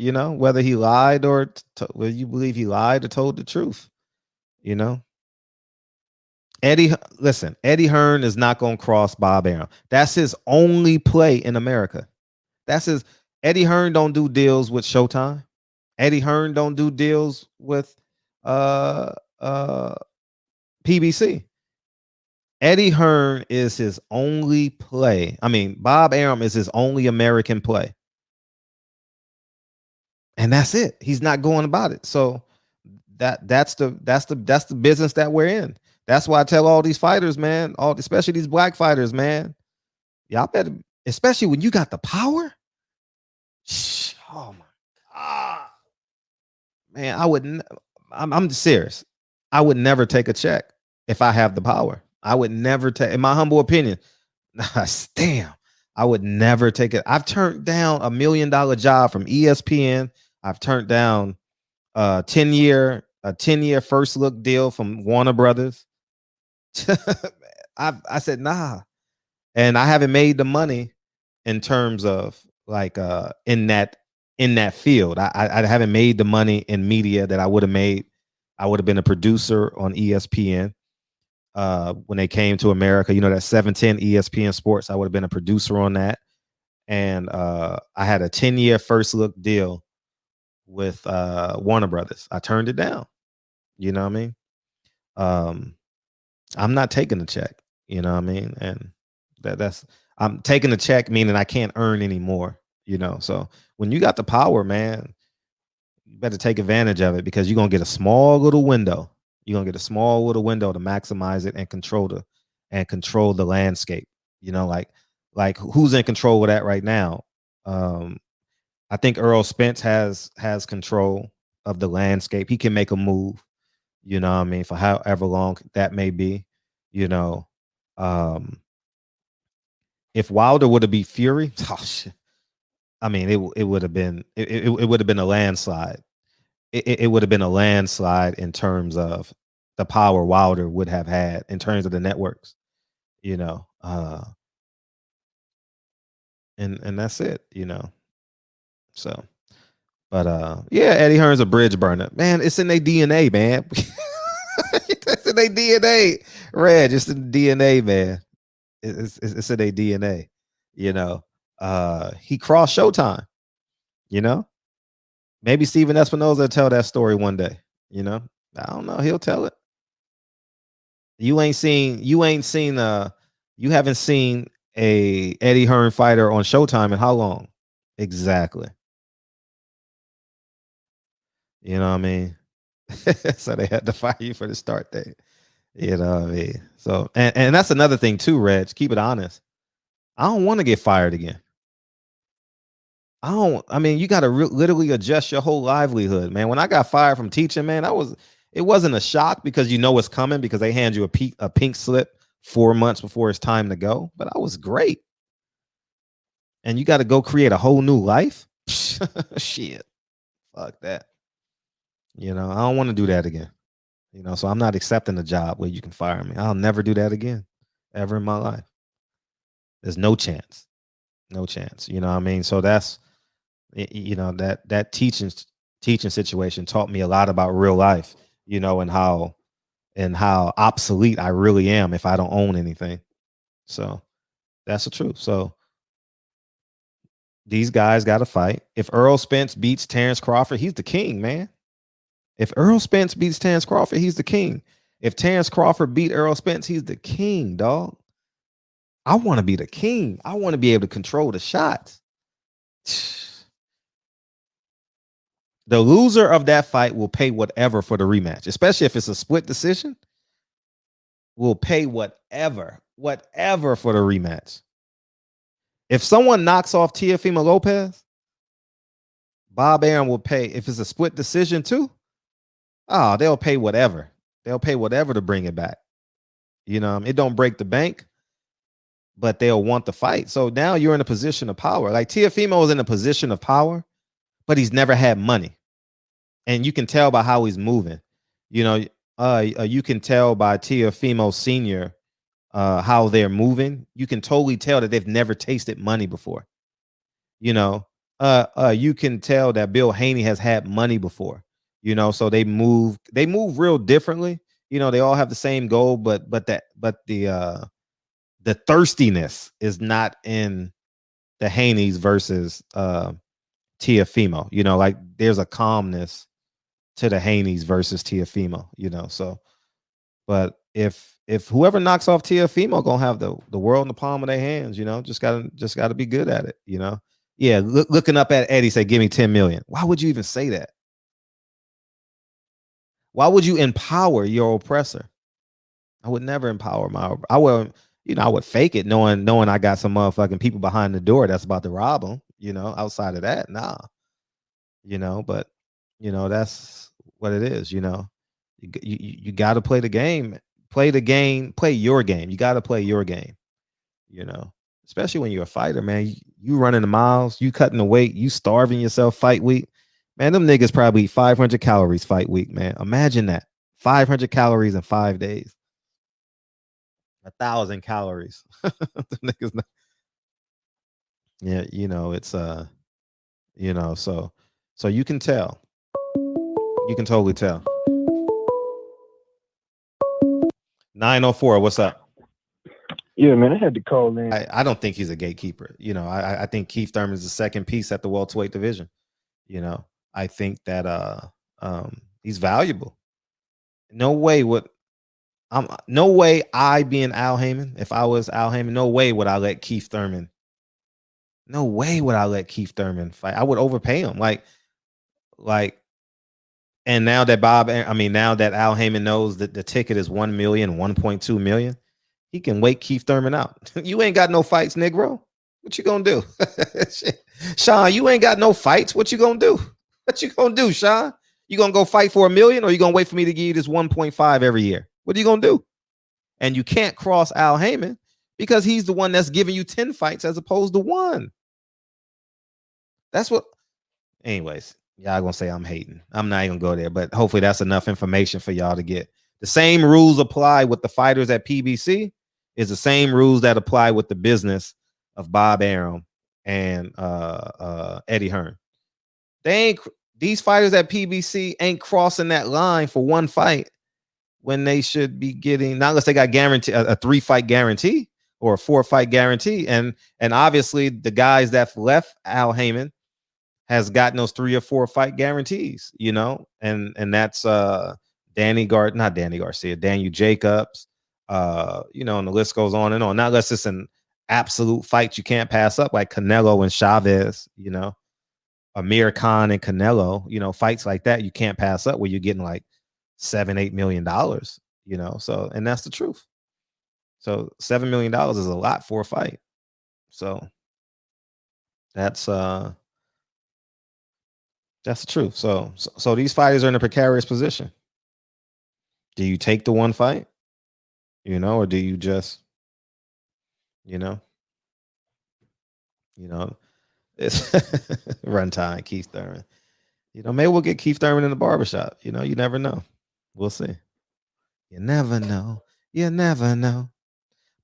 You know, whether he lied or whether you believe he lied or told the truth. You know, listen, Eddie Hearn is not going to cross Bob Arum. That's his only play in America. That's his. Eddie Hearn don't do deals with Showtime. Eddie Hearn don't do deals with uh uh PBC. Eddie Hearn is his only play. I mean, Bob Arum is his only American play. And that's it. He's not going about it. So that's the business that we're in. That's why I tell all these fighters, man, especially these black fighters, man, y'all better, especially when you got the power. Oh my god, man, I'm serious. I would never take a check if I have the power. I would never take, in my humble opinion. Damn, I would never take it. I've turned down $1 million job from ESPN. I've turned down a 10-year first look deal from Warner Brothers. I said nah, and I haven't made the money in terms of like in that field. I haven't made the money in media that I would have made. I would have been a producer on ESPN when they came to America. You know, that 710 ESPN Sports. I would have been a producer on that, and I had a 10-year first look deal with Warner Brothers. I turned it down. You know what I mean? I'm not taking a check. You know what I mean? And that's I'm taking a check, meaning I can't earn anymore. You know, so when you got the power, man, you better take advantage of it because you're gonna get a small little window. You're gonna get a small little window to maximize it and control the landscape. You know, like who's in control of that right now? I think Earl Spence has control of the landscape. He can make a move, you know what I mean, for however long that may be. You know, if Wilder would have beat Fury, oh shit. I mean, it would have been it would have been a landslide. It would have been a landslide in terms of the power Wilder would have had in terms of the networks, you know. And that's it, you know. So, but yeah, Eddie Hearn's a bridge burner, man. It's in their DNA, man. It's in their DNA, Reg. It's in the DNA, man. It's in their DNA, you know. He crossed Showtime, you know. Maybe Steven Espinoza will tell that story one day, you know. I don't know. He'll tell it. You haven't seen a Eddie Hearn fighter on Showtime in how long? Exactly. You know what I mean? So they had to fire you for the start date. You know what I mean? So and that's another thing too, Reg. Keep it honest. I don't want to get fired again. I mean, you got to literally adjust your whole livelihood, man. When I got fired from teaching, man, it wasn't a shock because you know it's coming because they hand you a pink slip 4 months before it's time to go. But I was great. And you got to go create a whole new life? Shit. Fuck that. You know, I don't want to do that again. You know, so I'm not accepting a job where you can fire me. I'll never do that again, ever in my life. There's no chance. No chance. You know what I mean? So that's you know, that teaching situation taught me a lot about real life, you know, and how obsolete I really am if I don't own anything. So that's the truth. So these guys got to fight. If Earl Spence beats Terrence Crawford, he's the king, man. If Earl Spence beats Terrence Crawford, he's the king. If Terrence Crawford beat Earl Spence, he's the king, dog. I want to be the king. I want to be able to control the shots. The loser of that fight will pay whatever for the rematch, especially if it's a split decision. Will pay whatever for the rematch. If someone knocks off Teofimo Lopez, Bob Arum will pay. If it's a split decision too, oh, they'll pay whatever. They'll pay whatever to bring it back. You know, it don't break the bank, but they'll want the fight. So now you're in a position of power. Like Teofimo is in a position of power, but he's never had money. And you can tell by how he's moving. You know, you can tell by Teofimo Senior how they're moving. You can totally tell that they've never tasted money before. You know, you can tell that Bill Haney has had money before, so they move real differently. They all have the same goal, but the thirstiness is not in the Haneys versus Tiafimo. Like there's a calmness to the Haneys versus Tiafimo, so but if whoever knocks off Tiafimo gonna have the world in the palm of their hands, just gotta be good at it, Yeah, looking up at Eddie, say, give me 10 million. Why would you even say that? Why would you empower your oppressor? I would never empower I would fake it knowing I got some motherfucking people behind the door that's about to rob them, outside of that, nah. But that's what it is, you got to play the game, play your game. You got to play your game, especially when you're a fighter, man. You running the miles, you cutting the weight, you starving yourself fight week, man. Them niggas probably eat 500 calories fight week, man. Imagine that, 500 calories in 5 days, 1,000 calories. Niggas not, yeah, it's so you can tell, you can totally tell. 904, what's up? Yeah, man, I had to call in. I don't think he's a gatekeeper. I think Keith Thurman is the second piece at the welterweight division. I think that he's valuable. No way I being Al Haymon, if I was Al Haymon, no way would I let Keith Thurman. No way would I let Keith Thurman fight. I would overpay him. And now that now that Al Haymon knows that the ticket is 1 million, 1.2 million, he can wait Keith Thurman out. You ain't got no fights, Negro. What you gonna do? Sean, you ain't got no fights. What you gonna do? What you gonna do, Sean? You gonna go fight for 1 million, or you gonna wait for me to give you this 1.5 every year? What are you gonna do? And you can't cross Al Haymon because he's the one that's giving you 10 fights as opposed to 1. That's what. Anyways, y'all gonna say I'm hating. I'm not even gonna go there, but hopefully that's enough information for y'all to get. The same rules apply with the fighters at PBC. Is the same rules that apply with the business of Bob Arum and Eddie Hearn. These fighters at PBC ain't crossing that line for 1 fight when they should be getting, not unless they got guarantee a 3-fight guarantee or a 4-fight guarantee. And obviously the guys that left Al Haymon has gotten those 3 or 4 fight guarantees, and that's not Danny Garcia, Daniel Jacobs, and the list goes on and on. Not unless it's an absolute fight you can't pass up, like Canelo and Chavez, Amir Khan and Canelo, fights like that you can't pass up where you're getting like $7-8 million, so, and that's the truth. So $7 million is a lot for a fight. So that's the truth. So these fighters are in a precarious position. Do you take the 1 fight, or do you just, it's runtime Keith Thurman. Maybe we'll get Keith Thurman in the barbershop. You never know. We'll see. You never know. You never know.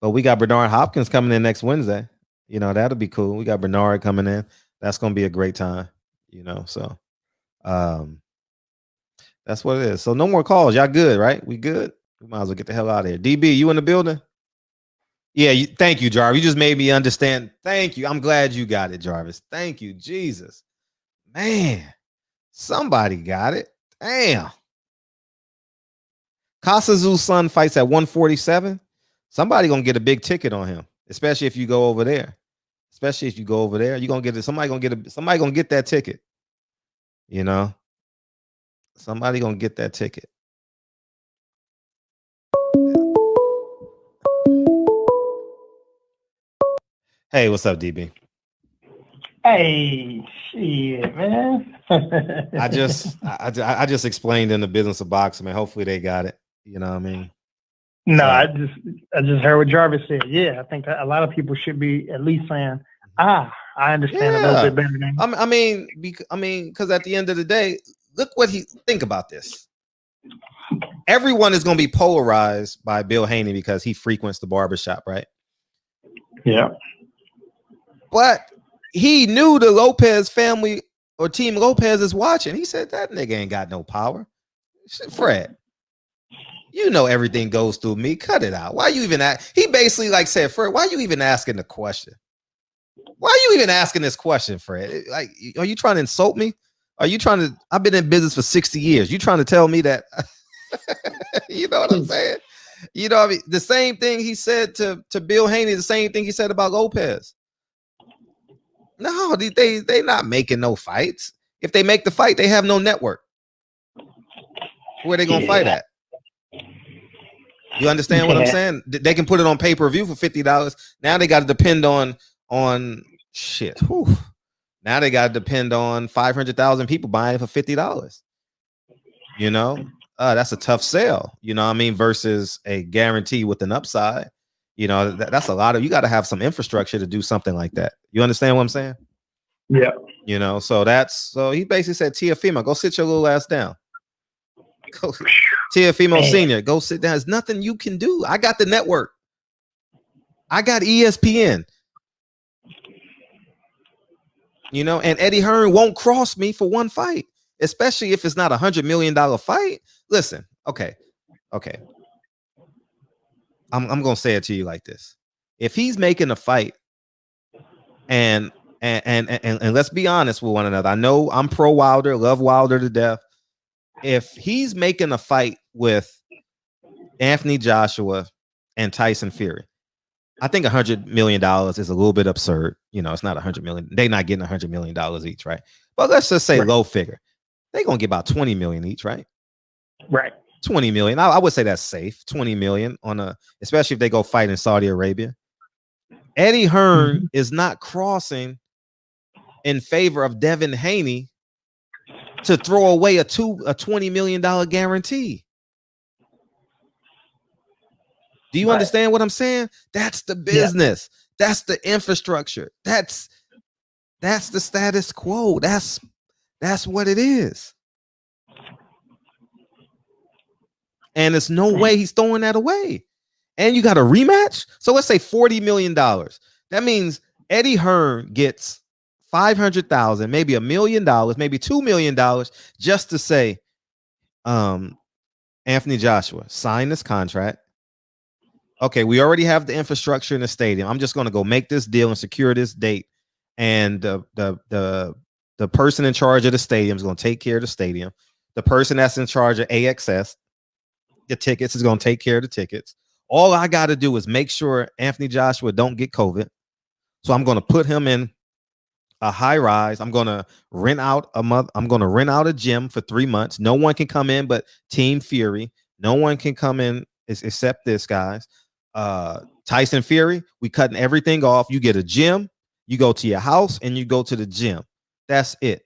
But we got Bernard Hopkins coming in next Wednesday. That'll be cool. We got Bernard coming in. That's gonna be a great time. So that's what it is. So no more calls. Y'all good, right? We good? We might as well get the hell out of here. DB, you in the building? Yeah, thank you, Jarvis. You just made me understand. Thank you. I'm glad you got it, Jarvis. Thank you, Jesus. Man, somebody got it. Damn. Casazu's son fights at 147. Somebody gonna get a big ticket on him, especially if you go over there. You're gonna get it. Somebody gonna get that ticket. Somebody gonna get that ticket. Hey, what's up, DB? Hey, shit, man. I just explained in the business of boxing, man. Hopefully they got it. You know what I mean? No, so, I just heard what Jarvis said. Yeah, I think a lot of people should be at least saying, I understand a little bit better than. I mean, because at the end of the day, look think about this. Everyone is going to be polarized by Bill Haney because he frequents the barbershop, right? Yeah. But he knew the Lopez family or Team Lopez is watching. He said, that nigga ain't got no power. Fred, you know everything goes through me. Cut it out. Why you even ask? He basically like said, Fred, why you even asking the question? Why are you even asking this question, Fred? Like, are you trying to insult me? Are you trying to? I've been in business for 60 years. You trying to tell me that? You know what I'm saying? You know, I mean, the same thing he said to Bill Haney, the same thing he said about Lopez. No, they not making no fights. If they make the fight, they have no network. Where they gonna fight at? You understand what I'm saying? They can put it on pay-per-view for $50. Now they got to depend on shit. Whew. Now they got to depend on 500,000 people buying it for $50. You know, that's a tough sell. You know what I mean? Versus a guarantee with an upside. You know, that's a lot of. You got to have some infrastructure to do something like that. You understand what I'm saying? Yeah. You know, so he basically said, Teofimo, go sit your little ass down. Go, Teofimo Senior, go sit down. There's nothing you can do. I got the network. I got ESPN. You know, and Eddie Hearn won't cross me for one fight, especially if it's not $100 million fight. Listen, okay. I'm gonna say it to you like this: if he's making a fight, and let's be honest with one another. I know I'm pro Wilder, love Wilder to death. If he's making a fight with Anthony Joshua and Tyson Fury, I think $100 million is a little bit absurd. You know, it's not $100 million. They're not getting $100 million each, right? But let's just say low figure. They're gonna get about 20 million each, right? Right. 20 million. I would say that's safe. 20 million especially if they go fight in Saudi Arabia. Eddie Hearn is not crossing in favor of Devin Haney to throw away a $20 million guarantee. Do you understand what I'm saying? That's the business. Yeah. That's the infrastructure. That's the status quo. That's what it is. And there's no way he's throwing that away. And you got a rematch. So let's say $40 million. That means Eddie Hearn gets 500,000, maybe $1 million, maybe $2 million, just to say, Anthony Joshua, sign this contract. Okay, we already have the infrastructure in the stadium. I'm just going to go make this deal and secure this date. And the person in charge of the stadium is going to take care of the stadium. The person that's in charge of AXS, the tickets, is going to take care of the tickets. All I got to do is make sure Anthony Joshua don't get COVID. So I'm going to put him in a high rise. I'm going to rent out a gym for 3 months. No one can come in but Team Fury. No one can come in except this, guys. Tyson Fury, we cutting everything off. You get a gym, you go to your house, and you go to the gym. That's it.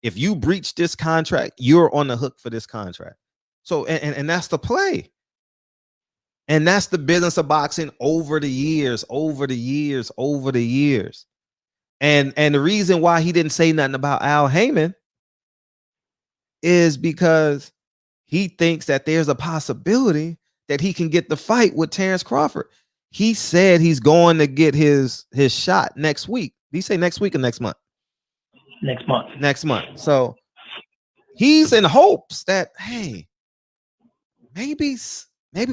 If you breach this contract, you're on the hook for this contract. So, and that's the play. And that's the business of boxing over the years. And the reason why he didn't say nothing about Al Haymon is because he thinks that there's a possibility that he can get the fight with Terrence Crawford. He said he's going to get his shot next week. Did he say next week or next month? Next month. So he's in hopes that, hey, maybe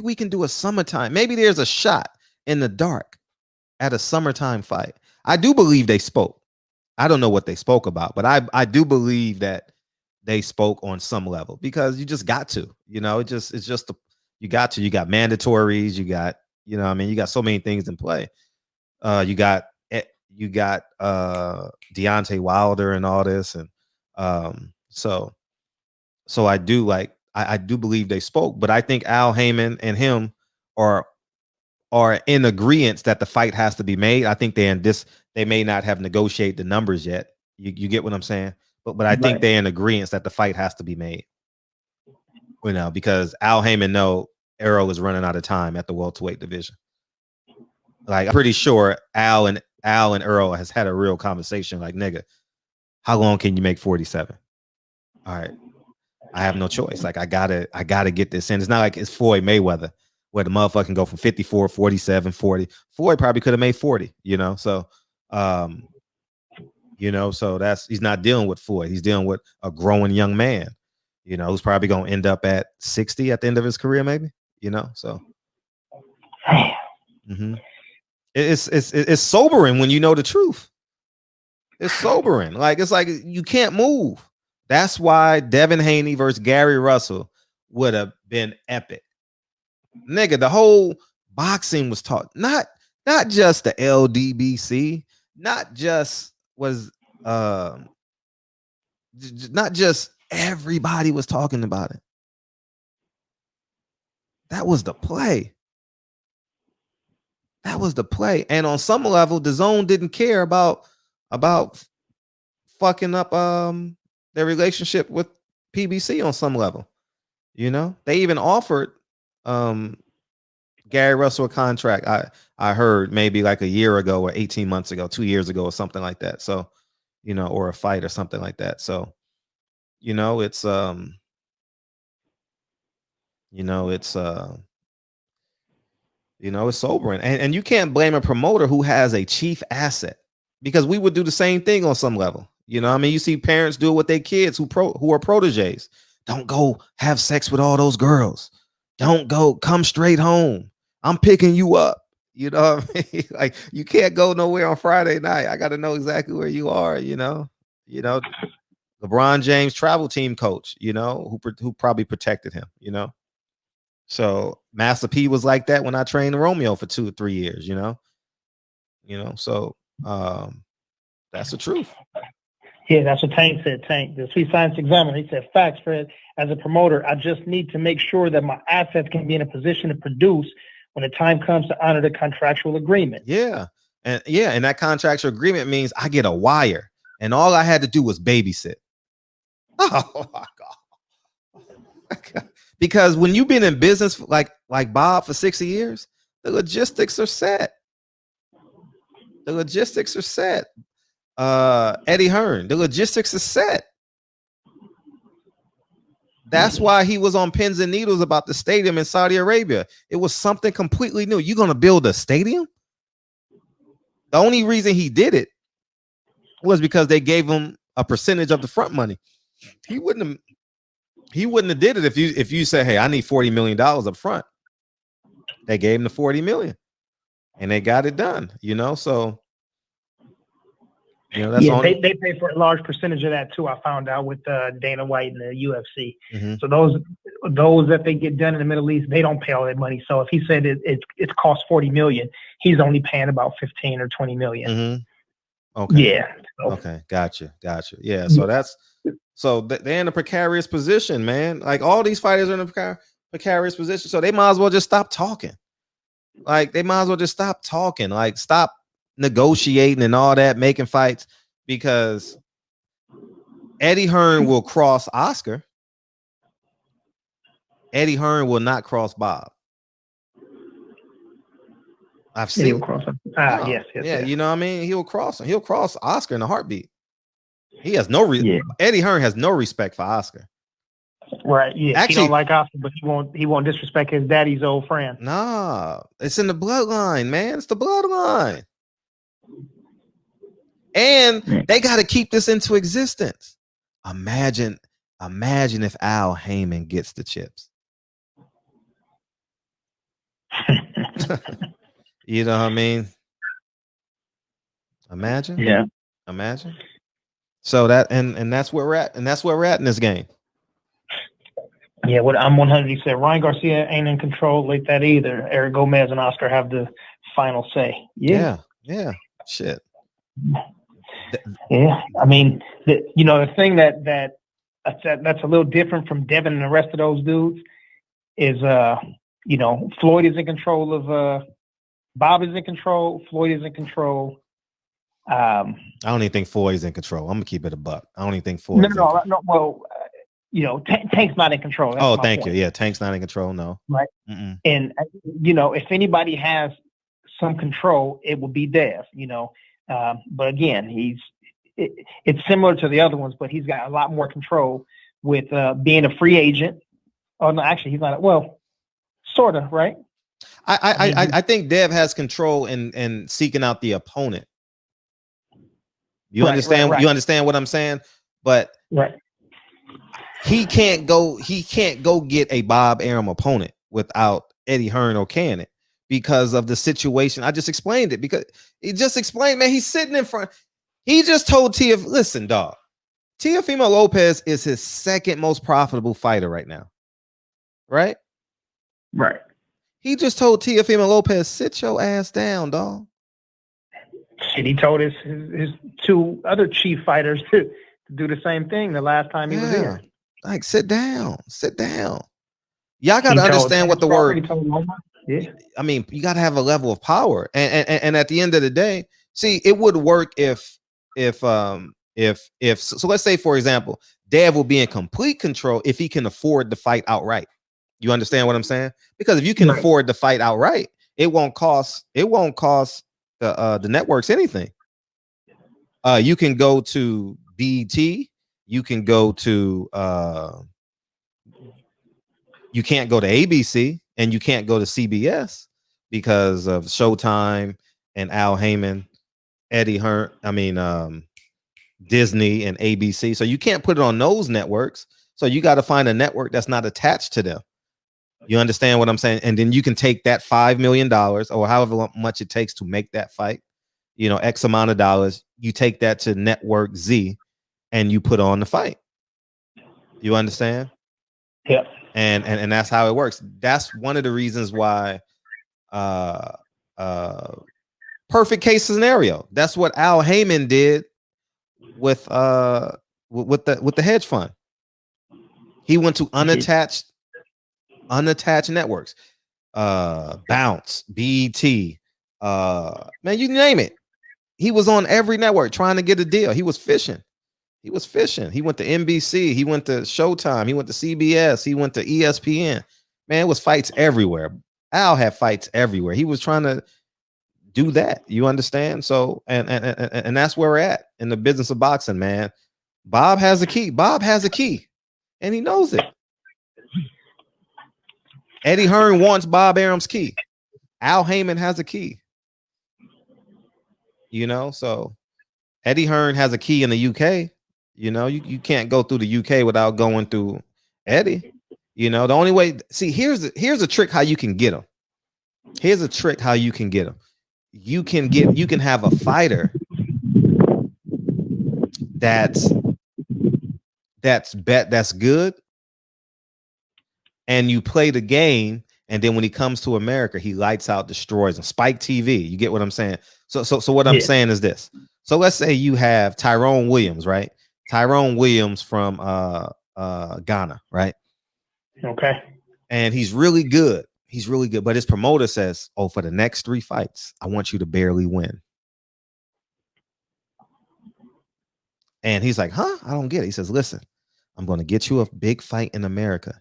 we can do a summertime. Maybe there's a shot in the dark at a summertime fight. I do believe they spoke. I don't know what they spoke about, but I do believe that they spoke on some level, because you just got to, you know, you got mandatories, you got, you know, I mean, you got so many things in play. You got Deontay Wilder and all this. And so I do believe they spoke, but I think Al Haymon and him are in agreement that the fight has to be made. I think they may not have negotiated the numbers yet. You get what I'm saying? But I think they're in agreement that the fight has to be made. You know, because Al Haymon know Errol is running out of time at the welterweight division. Like, I'm pretty sure Al and Errol has had a real conversation. Like, nigga, how long can you make 47? All right, I have no choice. Like, I gotta get this in. It's not like it's Floyd Mayweather, where the motherfucker can go from 54, 47, 40. Floyd probably could have made 40, you know? So You know, so he's not dealing with Floyd. He's dealing with a growing young man, you know, who's probably going to end up at 60 at the end of his career, maybe, you know, so. It's sobering when you know the truth. It's sobering. Like, it's like you can't move. That's why Devin Haney versus Gary Russell would have been epic. Nigga, the whole boxing was taught, not just the LDBC, not just not just everybody was talking about it. That was the play. That was the play. And on some level, the zone didn't care about fucking up their relationship with PBC on some level. You know, they even offered Gary Russell a contract. I heard maybe like a year ago or 18 months ago, 2 years ago or something like that. So, you know, or a fight or something like that. So, you know, it's it's sobering. And you can't blame a promoter who has a chief asset, because we would do the same thing on some level. You know, I mean, you see parents do it with their kids who are proteges. Don't go have sex with all those girls. Don't go, come straight home. I'm picking you up. You know what I mean? Like, you can't go nowhere on Friday night. I got to know exactly where you are, you know. LeBron James travel team coach, you know, who probably protected him, you know. So Master P was like that when I trained Romeo for 2 or 3 years, you know. So that's the truth. Yeah, that's what Tank said. Tank, the Sweet Science Examiner, he said, facts, Fred. As a promoter, I just need to make sure that my assets can be in a position to produce when the time comes to honor the contractual agreement. Yeah. And that contractual agreement means I get a wire, and all I had to do was babysit. Oh my God. Because when you've been in business like Bob for 60 years, the logistics are set. Eddie Hearn, the logistics is set. That's why he was on pins and needles about the stadium in Saudi Arabia. It was something completely new. You're going to build a stadium? The only reason he did it was because they gave him a percentage of the front money. He wouldn't have did it if you say, hey, I need $40 million up front. They gave him the 40 million and they got it done, you know? So, you know, that's they pay for a large percentage of that too. I found out with Dana White and the UFC. Mm-hmm. So those that they get done in the Middle East, they don't pay all that money. So if he said it's cost 40 million, he's only paying about 15 or 20 million. Mm-hmm. Okay. Yeah. So. Okay. Gotcha. Yeah. So they're in a precarious position, man. Like, all these fighters are in a precarious position. So they might as well just stop talking. Like, stop negotiating and all that, making fights, because Eddie Hearn will cross Oscar. Eddie Hearn will not cross Bob. I've seen. He'll cross him. Yes. You know what I mean? He'll cross him. He'll cross Oscar in a heartbeat. He has no Eddie Hearn has no respect for Oscar. Right. Yeah. Actually, he don't like Oscar, but he won't disrespect his daddy's old friend. Nah, it's in the bloodline, man. It's the bloodline. And they got to keep this into existence. Imagine if Al Haymon gets the chips. You know what I mean? Imagine. Yeah. Imagine. So that and that's where we're at, and that's where we're at in this game. Yeah, what I'm 100. He said Ryan Garcia ain't in control like that either. Eric Gomez and Oscar have the final say. Yeah. Shit. Yeah, I mean, the thing that's a little different from Devin and the rest of those dudes is, Floyd is in control of. Bob is in control. Floyd is in control. I don't even think Floyd's in control. I'm gonna keep it a buck. I don't even think Floyd. No. Well, Tank's not in control. That's thank you. Yeah, Tank's not in control. No. Right. Mm-mm. And if anybody has some control, it will be Dev. But again, it's similar to the other ones, but he's got a lot more control with being a free agent. Oh no, actually, he's not. Well, sort of, right? I think Dev has control in seeking out the opponent. You understand? Right. You understand what I'm saying? But he can't go get a Bob Arum opponent without Eddie Hearn okaying it because of the situation. I just explained it because he just explained, man, he's sitting in front. He just told listen, dog, Teofimo Lopez is his second most profitable fighter right now. Right? Right. He just told Teofimo Lopez, sit your ass down, dog. Shit, he told his two other chief fighters to do the same thing the last time he was here. Like, sit down. Y'all got to understand what the word. Yeah. I mean, you got to have a level of power, and at the end of the day, see, it would work if so let's say, for example, Dev will be in complete control if he can afford the fight outright. You understand what I'm saying? Because if you can afford the fight outright, it won't cost the networks anything. You can go to BT, you can go to you can't go to ABC, and you can't go to CBS because of Showtime and Al Haymon, Eddie Hearn, Disney and ABC. So you can't put it on those networks. So you got to find a network that's not attached to them. You understand what I'm saying? And then you can take that $5 million or however much it takes to make that fight, X amount of dollars. You take that to Network Z and you put on the fight. You understand? Yeah. And that's how it works. That's one of the reasons why perfect case scenario. That's what Al Haymon did with the hedge fund. He went to unattached networks. Bounce, BET, man, you name it. He was on every network trying to get a deal. He was fishing. He went to NBC. He went to Showtime. He went to CBS. He went to ESPN. Man, it was fights everywhere. Al had fights everywhere. He was trying to do that. You understand? So, and that's where we're at in the business of boxing, man. Bob has a key. And he knows it. Eddie Hearn wants Bob Arum's key. Al Haymon has a key. So Eddie Hearn has a key in the UK. You can't go through the UK without going through Eddie. The only way. See, here's a trick how you can get him. You can have a fighter that's good, and you play the game, and then when he comes to America, he lights out, destroys, and Spike TV. You get what I'm saying? So what I'm saying is this. So let's say you have Tyrone Williams, right? Tyrone Williams from Ghana, right? Okay. And he's really good. But his promoter says, "Oh, for the next 3 fights, I want you to barely win." And he's like, "Huh? I don't get it." He says, "Listen, I'm going to get you a big fight in America.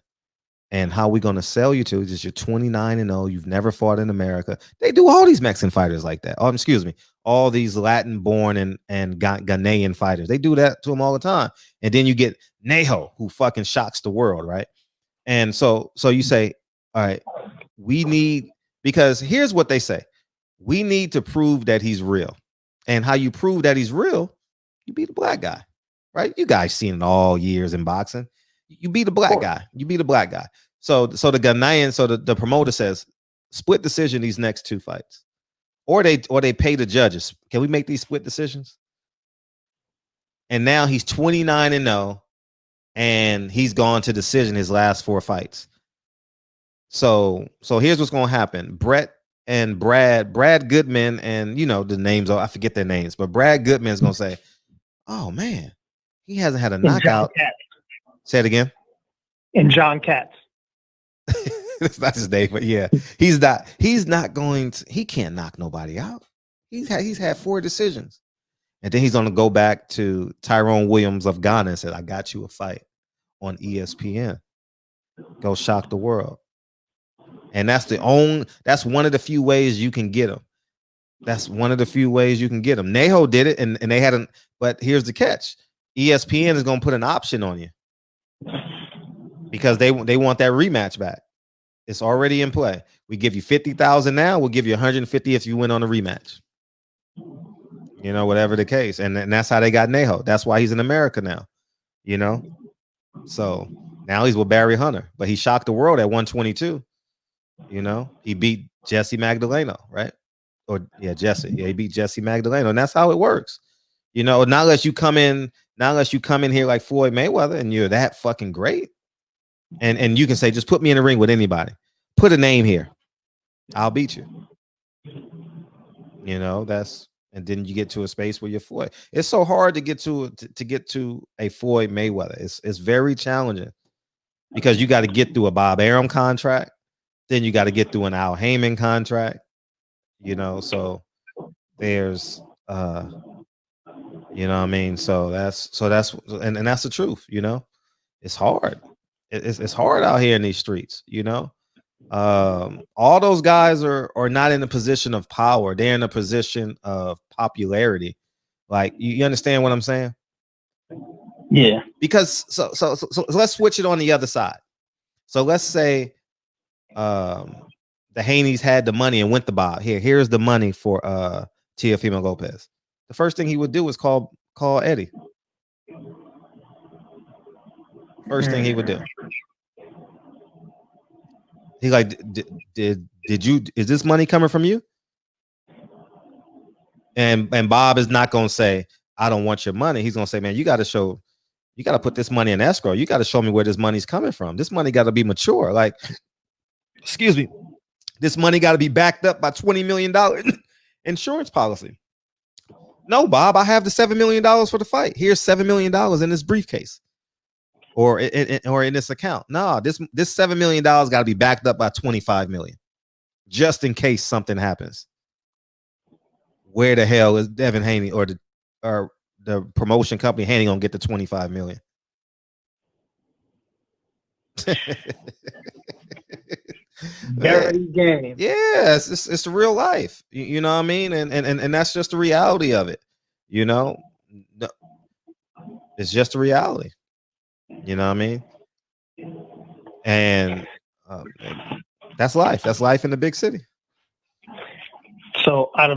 And how we going to sell you to is just you're 29-0. You've never fought in America." They do all these Mexican fighters like that. Oh, excuse me. All these Latin-born and Ghanaian fighters. They do that to them all the time. And then you get Neho, who fucking shocks the world, right? And so you say, all right, because here's what they say. We need to prove that he's real. And how you prove that he's real, you beat a black guy, right? You guys seen it all years in boxing. You beat a black guy. So the Ghanaian, the promoter says, split decision these next 2 fights. Or they pay the judges. Can we make these split decisions? And now he's 29-0, and he's gone to decision his last 4 fights. So here's what's going to happen. Brett and Brad Goodman, and the names, I forget their names, but Brad Goodman is going to say, "Oh man, he hasn't had a knockout." Say it again. And John Katz. That's his name, but yeah, he can't knock nobody out. He's had 4 decisions. And then he's going to go back to Tyrone Williams of Ghana and said, "I got you a fight on ESPN. Go shock the world." And that's one of the few ways you can get him. Neho did it, and they hadn't. But here's the catch: ESPN is going to put an option on you because they want that rematch back. It's already in play. We give you $50,000 now. We'll give you $150,000 if you win on the rematch. You You know, whatever the case, and that's how they got Neho. That's why he's in America now. You know, so now he's with Barry Hunter, but he shocked the world at 122. You know, he beat Jesse Magdaleno, right? Or yeah, Jesse. Yeah, he beat Jesse Magdaleno, and that's how it works. You know, not unless you come in here like Floyd Mayweather and you're that fucking great, and you can say, just put me in the ring with anybody, put a name here, I'll beat you. You know, and then you get to a space where you're Floyd. It's so hard to get to a Floyd Mayweather. It's very challenging because you got to get through a Bob Arum contract, then you got to get through an Al Haymon contract. You know, so there's you know what I mean? So that's and that's the truth, you know. It's hard. It's hard out here in these streets, you know. All those guys are not in a position of power. They're in a position of popularity. Like you understand what I'm saying? Yeah. Because so let's switch it on the other side. So let's say the Haney's had the money and went to Bob. Here's the money for Teofimo Lopez. The first thing he would do is call Eddie. First thing he would do. He like, did you? Is this money coming from you? And Bob is not gonna say, I don't want your money. He's gonna say, man, you got to put this money in escrow. You got to show me where this money's coming from. This money got to be mature. Like, excuse me, this money got to be backed up by $20 million insurance policy. No, Bob, I have the $7 million for the fight. Here's $7 million in this briefcase. Or in this account. No, this $7 million got to be backed up by 25 million, just in case something happens. Where the hell is Devin Haney or the promotion company Haney gonna get the 25 million? Dirty game. Yeah, it's real life. You know what I mean? And that's just the reality of it. You know, it's just a reality. You know what I mean? And that's life. That's life in the big city. So out of